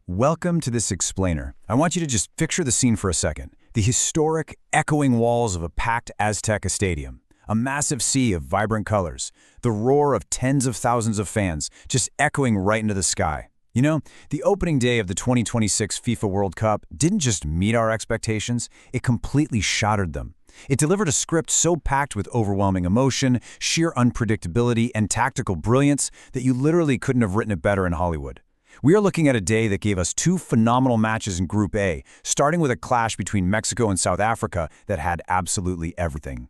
Welcome to this explainer. I want you to just picture the scene for a second. The historic, echoing walls of a packed Azteca stadium. A massive sea of vibrant colors. The roar of tens of thousands of fans, just echoing right into the sky. You know, the opening day of the 2026 FIFA World Cup didn't just meet our expectations, it completely shattered them. It delivered a script so packed with overwhelming emotion, sheer unpredictability, and tactical brilliance that you literally couldn't have written it better in Hollywood. We are looking at a day that gave us two phenomenal matches in Group A, starting with a clash between Mexico and South Africa that had absolutely everything.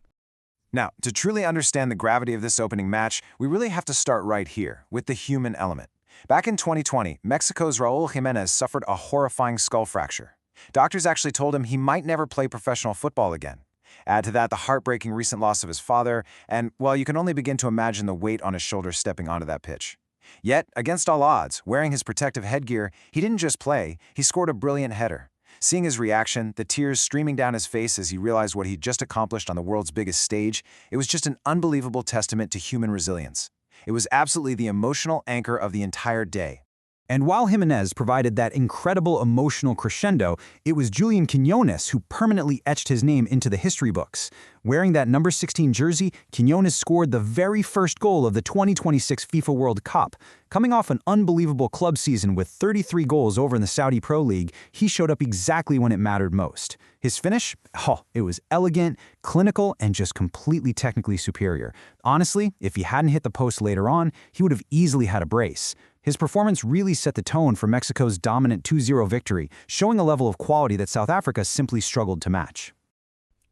Now, to truly understand the gravity of this opening match, we really have to start right here, with the human element. Back in 2020, Mexico's Raul Jimenez suffered a horrifying skull fracture. Doctors actually told him he might never play professional football again. Add to that the heartbreaking recent loss of his father, and, well, you can only begin to imagine the weight on his shoulders stepping onto that pitch. Yet, against all odds, wearing his protective headgear, he didn't just play, he scored a brilliant header. Seeing his reaction, the tears streaming down his face as he realized what he'd just accomplished on the world's biggest stage, it was just an unbelievable testament to human resilience. It was absolutely the emotional anchor of the entire day. And while Jimenez provided that incredible emotional crescendo, it was Julian Quiñones who permanently etched his name into the history books. Wearing that number 16 jersey, Quiñones scored the very first goal of the 2026 FIFA World Cup. Coming off an unbelievable club season with 33 goals over in the Saudi Pro League, he showed up exactly when it mattered most. His finish? Oh, it was elegant, clinical, and just completely technically superior. Honestly, if he hadn't hit the post later on, he would have easily had a brace. His performance really set the tone for Mexico's dominant 2-0 victory, showing a level of quality that South Africa simply struggled to match.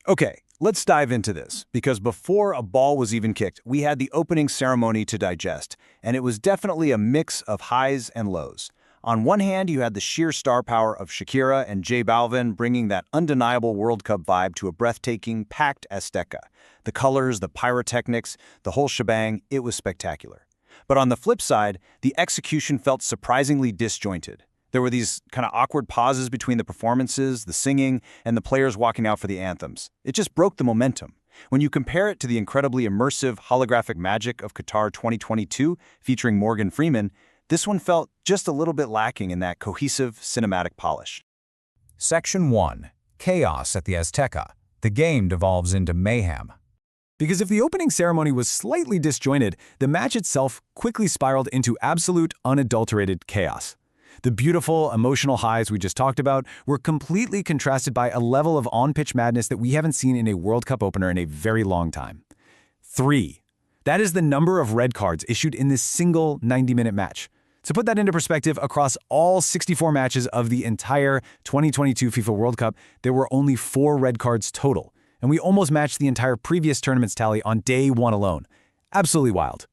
Okay, let's dive into this, because before a ball was even kicked, we had the opening ceremony to digest, and it was definitely a mix of highs and lows. On one hand, you had the sheer star power of Shakira and J Balvin bringing that undeniable World Cup vibe to a breathtaking, packed Azteca. The colors, the pyrotechnics, the whole shebang, it was spectacular. But on the flip side, the execution felt surprisingly disjointed. There were these kind of awkward pauses between the performances, the singing, and the players walking out for the anthems. It just broke the momentum. When you compare it to the incredibly immersive holographic magic of Qatar 2022 featuring Morgan Freeman, this one felt just a little bit lacking in that cohesive cinematic polish. Section 1. Chaos at the Azteca. The game devolves into mayhem. Because if the opening ceremony was slightly disjointed, the match itself quickly spiraled into absolute, unadulterated chaos. The beautiful, emotional highs we just talked about were completely contrasted by a level of on-pitch madness that we haven't seen in a World Cup opener in a very long time. 3. That is the number of red cards issued in this single 90-minute match. To put that into perspective, across all 64 matches of the entire 2022 FIFA World Cup, there were only 4 red cards total. And we almost matched the entire previous tournament's tally on day 1 alone. Absolutely wild.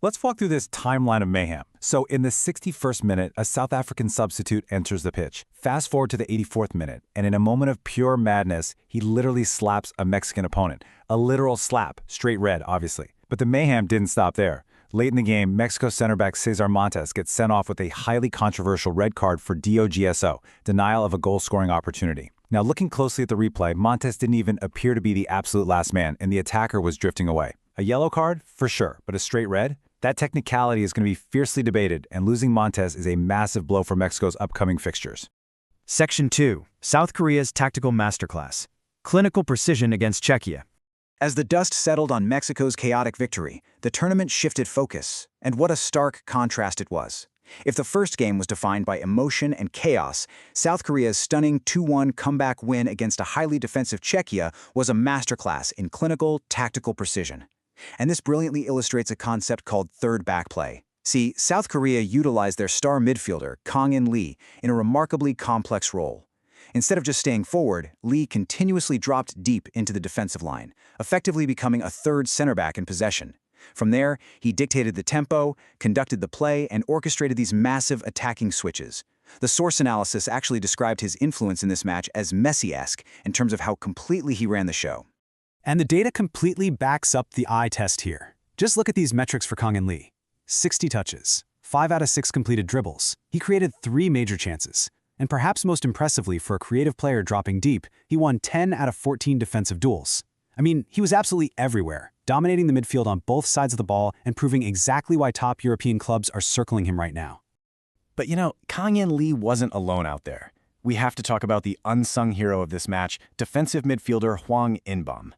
Let's walk through this timeline of mayhem. So in the 61st minute, a South African substitute enters the pitch. Fast forward to the 84th minute, and in a moment of pure madness, he literally slaps a Mexican opponent. A literal slap, straight red, obviously. But the mayhem didn't stop there. Late in the game, Mexico center back Cesar Montes gets sent off with a highly controversial red card for DOGSO, denial of a goal-scoring opportunity. Now, looking closely at the replay, Montes didn't even appear to be the absolute last man, and the attacker was drifting away. A yellow card? For sure, but a straight red? That technicality is going to be fiercely debated, and losing Montes is a massive blow for Mexico's upcoming fixtures. Section 2. South Korea's Tactical Masterclass. Clinical Precision against Czechia. As the dust settled on Mexico's chaotic victory, the tournament shifted focus, and what a stark contrast it was. If the first game was defined by emotion and chaos, South Korea's stunning 2-1 comeback win against a highly defensive Czechia was a masterclass in clinical, tactical precision. And this brilliantly illustrates a concept called third back play. See, South Korea utilized their star midfielder, Kang-in Lee, in a remarkably complex role. Instead of just staying forward, Lee continuously dropped deep into the defensive line, effectively becoming a third center back in possession. From there, he dictated the tempo, conducted the play, and orchestrated these massive attacking switches. The source analysis actually described his influence in this match as Messi-esque in terms of how completely he ran the show. And the data completely backs up the eye test here. Just look at these metrics for Kang-in Lee. 60 touches, 5 out of 6 completed dribbles. He created 3 major chances. And perhaps most impressively for a creative player dropping deep, he won 10 out of 14 defensive duels. I mean, he was absolutely everywhere, dominating the midfield on both sides of the ball and proving exactly why top European clubs are circling him right now. But Kang In Lee wasn't alone out there. We have to talk about the unsung hero of this match, defensive midfielder Hwang In-bum.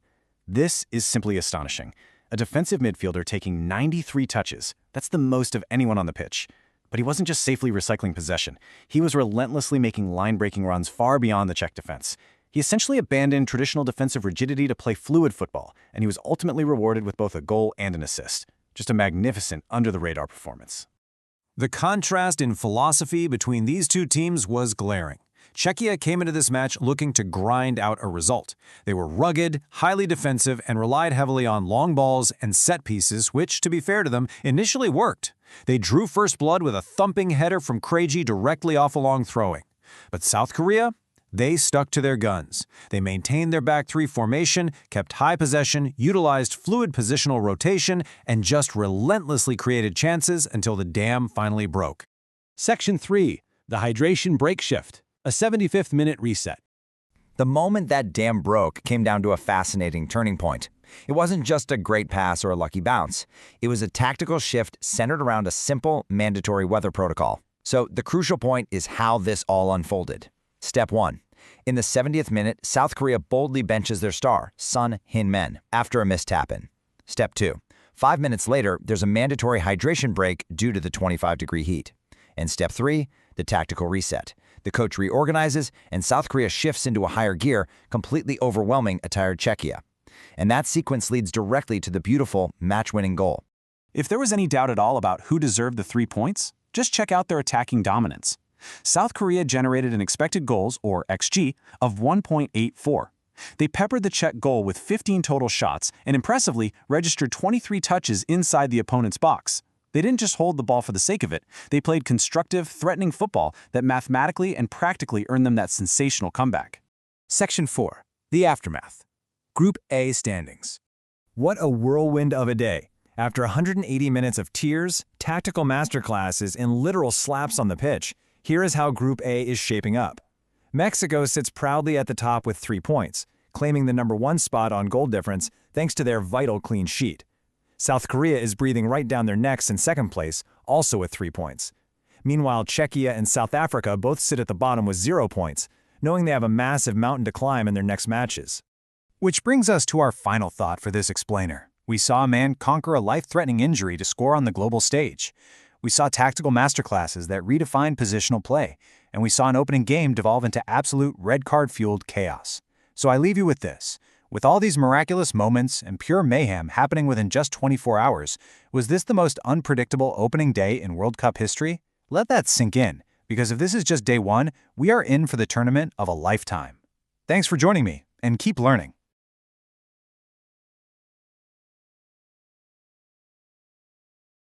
This is simply astonishing. A defensive midfielder taking 93 touches. That's the most of anyone on the pitch. But he wasn't just safely recycling possession. He was relentlessly making line-breaking runs far beyond the Czech defense. He essentially abandoned traditional defensive rigidity to play fluid football, and he was ultimately rewarded with both a goal and an assist. Just a magnificent, under-the-radar performance. The contrast in philosophy between these two teams was glaring. Czechia came into this match looking to grind out a result. They were rugged, highly defensive, and relied heavily on long balls and set pieces, which, to be fair to them, initially worked. They drew first blood with a thumping header from Krejci directly off a long throwing. But South Korea? They stuck to their guns. They maintained their back three formation, kept high possession, utilized fluid positional rotation, and just relentlessly created chances until the dam finally broke. Section 3. The Hydration Break Shift. A 75th minute reset. The moment that dam broke came down to a fascinating turning point. It wasn't just a great pass or a lucky bounce. It was a tactical shift centered around a simple, mandatory weather protocol. So the crucial point is how this all unfolded. Step 1. In the 70th minute, South Korea boldly benches their star, Son Heung-min, after a missed tap-in. Step 2. 5 minutes later, there's a mandatory hydration break due to the 25-degree heat. And Step 3, the tactical reset. The coach reorganizes, and South Korea shifts into a higher gear, completely overwhelming a tired Czechia. And that sequence leads directly to the beautiful, match-winning goal. If there was any doubt at all about who deserved the 3 points, just check out their attacking dominance. South Korea generated an expected goals, or XG, of 1.84. They peppered the Czech goal with 15 total shots and impressively registered 23 touches inside the opponent's box. They didn't just hold the ball for the sake of it. They played constructive, threatening football that mathematically and practically earned them that sensational comeback. Section 4. The Aftermath. Group A standings. What a whirlwind of a day. After 180 minutes of tears, tactical masterclasses, and literal slaps on the pitch, here is how Group A is shaping up. Mexico sits proudly at the top with 3 points, claiming the #1 spot on goal difference thanks to their vital clean sheet. South Korea is breathing right down their necks in second place, also with 3 points. Meanwhile, Czechia and South Africa both sit at the bottom with 0 points, knowing they have a massive mountain to climb in their next matches. Which brings us to our final thought for this explainer. We saw a man conquer a life-threatening injury to score on the global stage. We saw tactical masterclasses that redefined positional play, and we saw an opening game devolve into absolute red card-fueled chaos. So I leave you with this. With all these miraculous moments and pure mayhem happening within just 24 hours, was this the most unpredictable opening day in World Cup history? Let that sink in, because if this is just day 1, we are in for the tournament of a lifetime. Thanks for joining me, and keep learning.